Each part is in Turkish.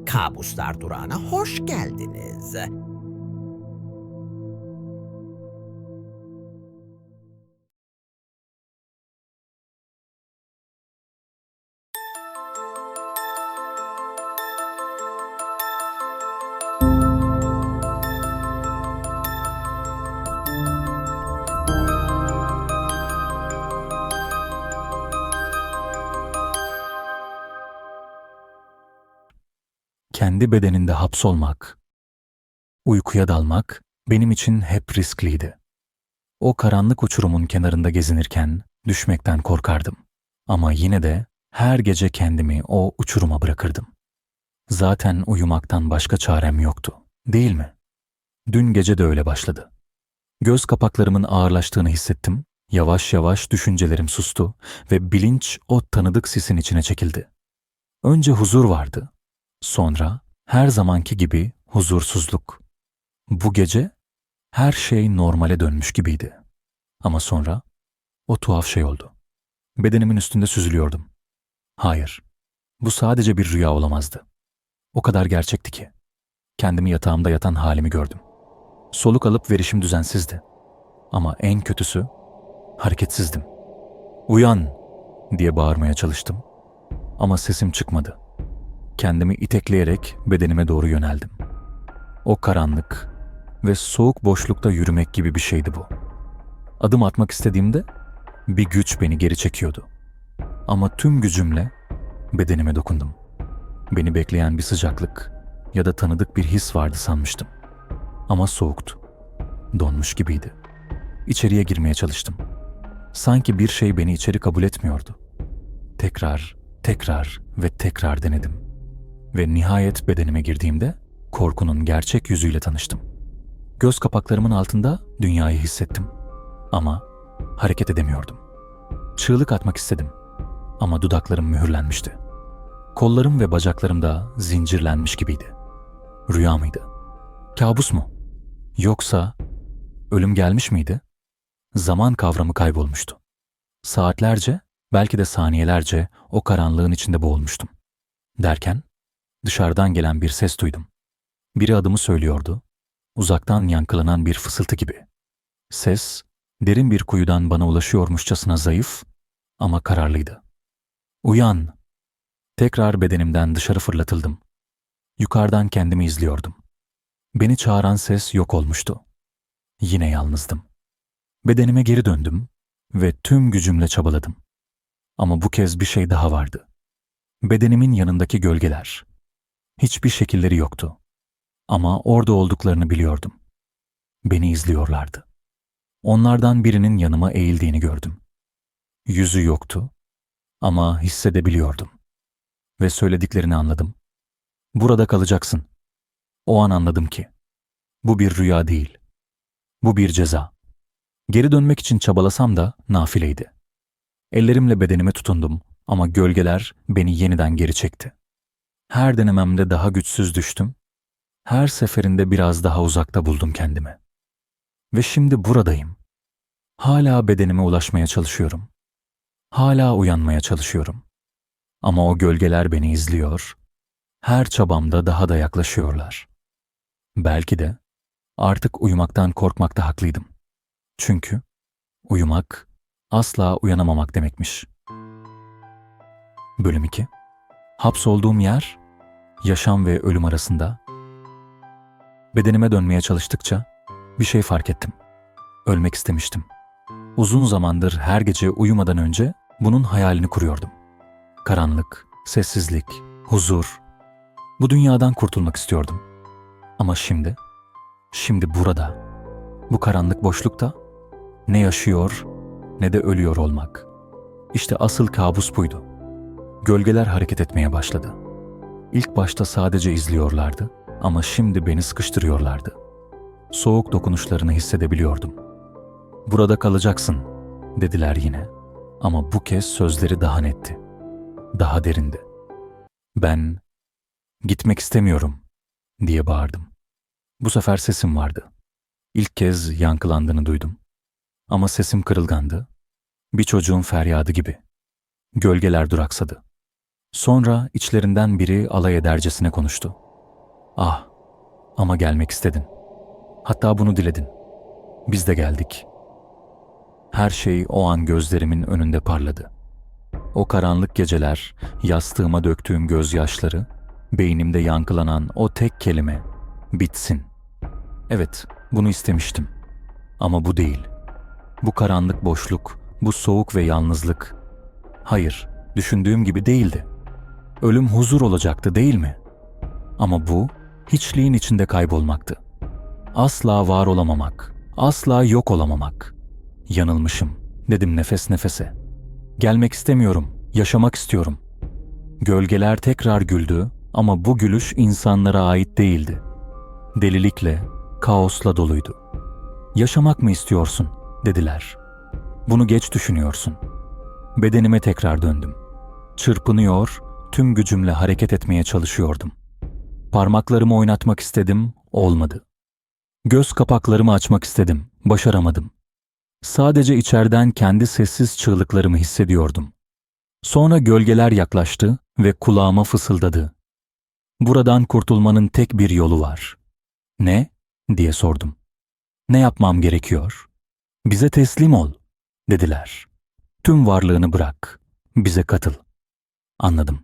Kabuslar Durağı'na hoş geldiniz. Kendi bedeninde hapsolmak, uykuya dalmak benim için hep riskliydi. O karanlık uçurumun kenarında gezinirken düşmekten korkardım. Ama yine de her gece kendimi o uçuruma bırakırdım. Zaten uyumaktan başka çarem yoktu, değil mi? Dün gece de öyle başladı. Göz kapaklarımın ağırlaştığını hissettim, yavaş yavaş düşüncelerim sustu ve bilinç o tanıdık sisin içine çekildi. Önce huzur vardı, sonra her zamanki gibi huzursuzluk. Bu gece her şey normale dönmüş gibiydi. Ama sonra o tuhaf şey oldu. Bedenimin üstünde süzülüyordum. Hayır, bu sadece bir rüya olamazdı. O kadar gerçekti ki. Kendimi yatağımda yatan halimi gördüm. Soluk alıp verişim düzensizdi. Ama en kötüsü hareketsizdim. "Uyan!" diye bağırmaya çalıştım. Ama sesim çıkmadı. Kendimi itekleyerek bedenime doğru yöneldim. O karanlık ve soğuk boşlukta yürümek gibi bir şeydi bu. Adım atmak istediğimde bir güç beni geri çekiyordu. Ama tüm gücümle bedenime dokundum. Beni bekleyen bir sıcaklık ya da tanıdık bir his vardı sanmıştım. Ama soğuktu. Donmuş gibiydi. İçeriye girmeye çalıştım. Sanki bir şey beni içeri kabul etmiyordu. Tekrar ve tekrar denedim. Ve nihayet bedenime girdiğimde korkunun gerçek yüzüyle tanıştım. Göz kapaklarımın altında dünyayı hissettim. Ama hareket edemiyordum. Çığlık atmak istedim. Ama dudaklarım mühürlenmişti. Kollarım ve bacaklarım da zincirlenmiş gibiydi. Rüya mıydı? Kabus mu? Yoksa ölüm gelmiş miydi? Zaman kavramı kaybolmuştu. Saatlerce, belki de saniyelerce o karanlığın içinde boğulmuştum. Derken dışarıdan gelen bir ses duydum. Biri adımı söylüyordu. Uzaktan yankılanan bir fısıltı gibi. Ses, derin bir kuyudan bana ulaşıyormuşçasına zayıf ama kararlıydı. "Uyan!" Tekrar bedenimden dışarı fırlatıldım. Yukarıdan kendimi izliyordum. Beni çağıran ses yok olmuştu. Yine yalnızdım. Bedenime geri döndüm ve tüm gücümle çabaladım. Ama bu kez bir şey daha vardı. Bedenimin yanındaki gölgeler. Hiçbir şekilleri yoktu. Ama orada olduklarını biliyordum. Beni izliyorlardı. Onlardan birinin yanıma eğildiğini gördüm. Yüzü yoktu ama hissedebiliyordum. Ve söylediklerini anladım. "Burada kalacaksın." O an anladım ki bu bir rüya değil. Bu bir ceza. Geri dönmek için çabalasam da nafileydi. Ellerimle bedenime tutundum ama gölgeler beni yeniden geri çekti. Her denememde daha güçsüz düştüm. Her seferinde biraz daha uzakta buldum kendimi. Ve şimdi buradayım. Hala bedenime ulaşmaya çalışıyorum. Hala uyanmaya çalışıyorum. Ama o gölgeler beni izliyor. Her çabamda daha da yaklaşıyorlar. Belki de artık uyumaktan korkmakta haklıydım. Çünkü uyumak asla uyanamamak demekmiş. Bölüm 2. Hapsolduğum yer, yaşam ve ölüm arasında. Bedenime dönmeye çalıştıkça bir şey fark ettim. Ölmek istemiştim. Uzun zamandır her gece uyumadan önce bunun hayalini kuruyordum. Karanlık, sessizlik, huzur. Bu dünyadan kurtulmak istiyordum. Ama şimdi burada, bu karanlık boşlukta ne yaşıyor ne de ölüyor olmak. İşte asıl kabus buydu. Gölgeler hareket etmeye başladı. İlk başta sadece izliyorlardı ama şimdi beni sıkıştırıyorlardı. Soğuk dokunuşlarını hissedebiliyordum. "Burada kalacaksın," dediler yine. Ama bu kez sözleri daha netti. Daha derindi. "Ben gitmek istemiyorum," diye bağırdım. Bu sefer sesim vardı. İlk kez yankılandığını duydum. Ama sesim kırılgandı. Bir çocuğun feryadı gibi. Gölgeler duraksadı. Sonra içlerinden biri alay edercesine konuştu. Ah, ama gelmek istedin. Hatta bunu diledin. Biz de geldik. Her şey o an gözlerimin önünde parladı. O karanlık geceler, yastığıma döktüğüm gözyaşları, beynimde yankılanan o tek kelime, bitsin. Evet, bunu istemiştim. Ama bu değil. Bu karanlık boşluk, bu soğuk ve yalnızlık. Hayır, düşündüğüm gibi değildi. Ölüm huzur olacaktı, değil mi? Ama bu, hiçliğin içinde kaybolmaktı. Asla var olamamak, asla yok olamamak. Yanılmışım, dedim nefes nefese. Gelmek istemiyorum, yaşamak istiyorum. Gölgeler tekrar güldü ama bu gülüş insanlara ait değildi. Delilikle, kaosla doluydu. Yaşamak mı istiyorsun, dediler. Bunu geç düşünüyorsun. Bedenime tekrar döndüm. Çırpınıyor, tüm gücümle hareket etmeye çalışıyordum. Parmaklarımı oynatmak istedim, olmadı. Göz kapaklarımı açmak istedim, başaramadım. Sadece içeriden kendi sessiz çığlıklarımı hissediyordum. Sonra gölgeler yaklaştı ve kulağıma fısıldadı. Buradan kurtulmanın tek bir yolu var. Ne? Diye sordum. Ne yapmam gerekiyor? Bize teslim ol, dediler. Tüm varlığını bırak, bize katıl. Anladım.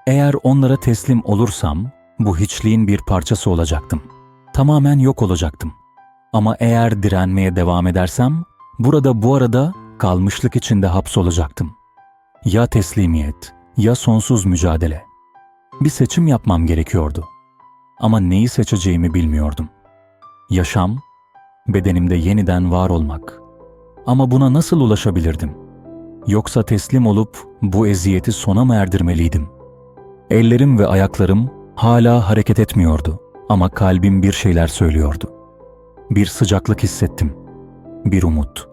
Eğer onlara teslim olursam, bu hiçliğin bir parçası olacaktım. Tamamen yok olacaktım. Ama eğer direnmeye devam edersem, burada bu arada kalmışlık içinde hapsolacaktım. Ya teslimiyet, ya sonsuz mücadele. Bir seçim yapmam gerekiyordu. Ama neyi seçeceğimi bilmiyordum. Yaşam, bedenimde yeniden var olmak. Ama buna nasıl ulaşabilirdim? Yoksa teslim olup bu eziyeti sona mı erdirmeliydim? Ellerim ve ayaklarım hala hareket etmiyordu ama kalbim bir şeyler söylüyordu. Bir sıcaklık hissettim, bir umut.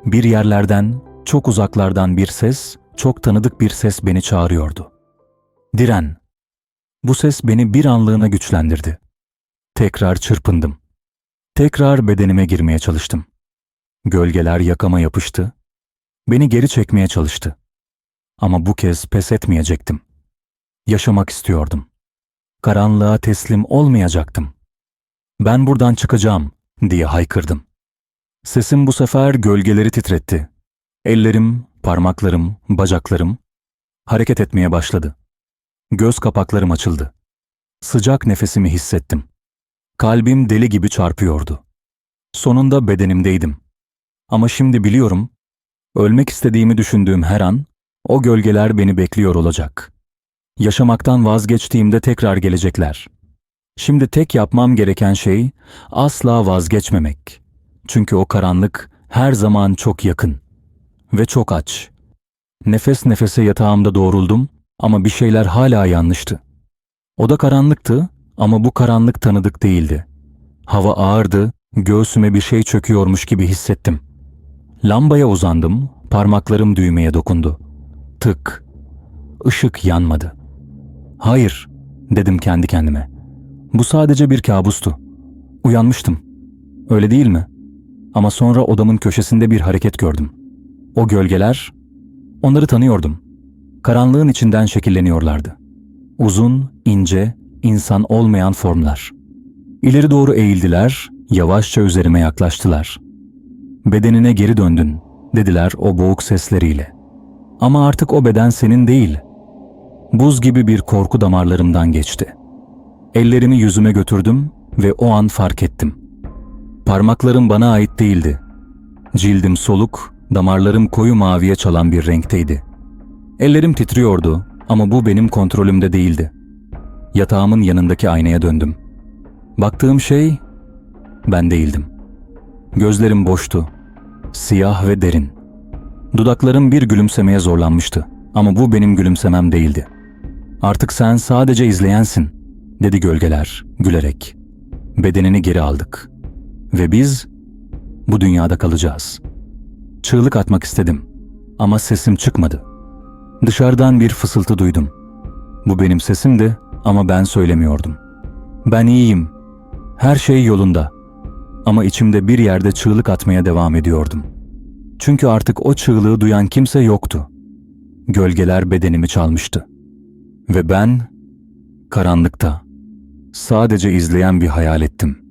Bir yerlerden, çok uzaklardan bir ses, çok tanıdık bir ses beni çağırıyordu. Diren. Bu ses beni bir anlığına güçlendirdi. Tekrar çırpındım. Tekrar bedenime girmeye çalıştım. Gölgeler yakama yapıştı. Beni geri çekmeye çalıştı. Ama bu kez pes etmeyecektim. Yaşamak istiyordum. Karanlığa teslim olmayacaktım. Ben buradan çıkacağım diye haykırdım. Sesim bu sefer gölgeleri titretti. Ellerim, parmaklarım, bacaklarım hareket etmeye başladı. Göz kapaklarım açıldı. Sıcak nefesimi hissettim. Kalbim deli gibi çarpıyordu. Sonunda bedenimdeydim. Ama şimdi biliyorum, ölmek istediğimi düşündüğüm her an, o gölgeler beni bekliyor olacak. Yaşamaktan vazgeçtiğimde tekrar gelecekler. Şimdi tek yapmam gereken şey, asla vazgeçmemek. Çünkü o karanlık her zaman çok yakın ve çok aç. Nefes nefese yatağımda doğruldum ama bir şeyler hala yanlıştı. Oda karanlıktı ama bu karanlık tanıdık değildi. Hava ağırdı, göğsüme bir şey çöküyormuş gibi hissettim. Lambaya uzandım, parmaklarım düğmeye dokundu. Tık. Işık yanmadı. Hayır, dedim kendi kendime. Bu sadece bir kabustu. Uyanmıştım. Öyle değil mi? Ama sonra odamın köşesinde bir hareket gördüm. O gölgeler, onları tanıyordum. Karanlığın içinden şekilleniyorlardı. Uzun, ince, insan olmayan formlar. İleri doğru eğildiler, yavaşça üzerime yaklaştılar. Bedenine geri döndün, dediler o boğuk sesleriyle. Ama artık o beden senin değil. Buz gibi bir korku damarlarımdan geçti. Ellerimi yüzüme götürdüm ve o an fark ettim. Parmaklarım bana ait değildi. Cildim soluk, damarlarım koyu maviye çalan bir renkteydi. Ellerim titriyordu ama bu benim kontrolümde değildi. Yatağımın yanındaki aynaya döndüm. Baktığım şey, ben değildim. Gözlerim boştu, siyah ve derin. Dudaklarım bir gülümsemeye zorlanmıştı ama bu benim gülümsemem değildi. Artık sen sadece izleyensin, dedi gölgeler gülerek. Bedenini geri aldık. Ve biz bu dünyada kalacağız. Çığlık atmak istedim ama sesim çıkmadı. Dışarıdan bir fısıltı duydum. Bu benim sesimdi ama ben söylemiyordum. Ben iyiyim. Her şey yolunda. Ama içimde bir yerde çığlık atmaya devam ediyordum. Çünkü artık o çığlığı duyan kimse yoktu. Gölgeler bedenimi çalmıştı. Ve ben karanlıkta sadece izleyen bir hayalettim.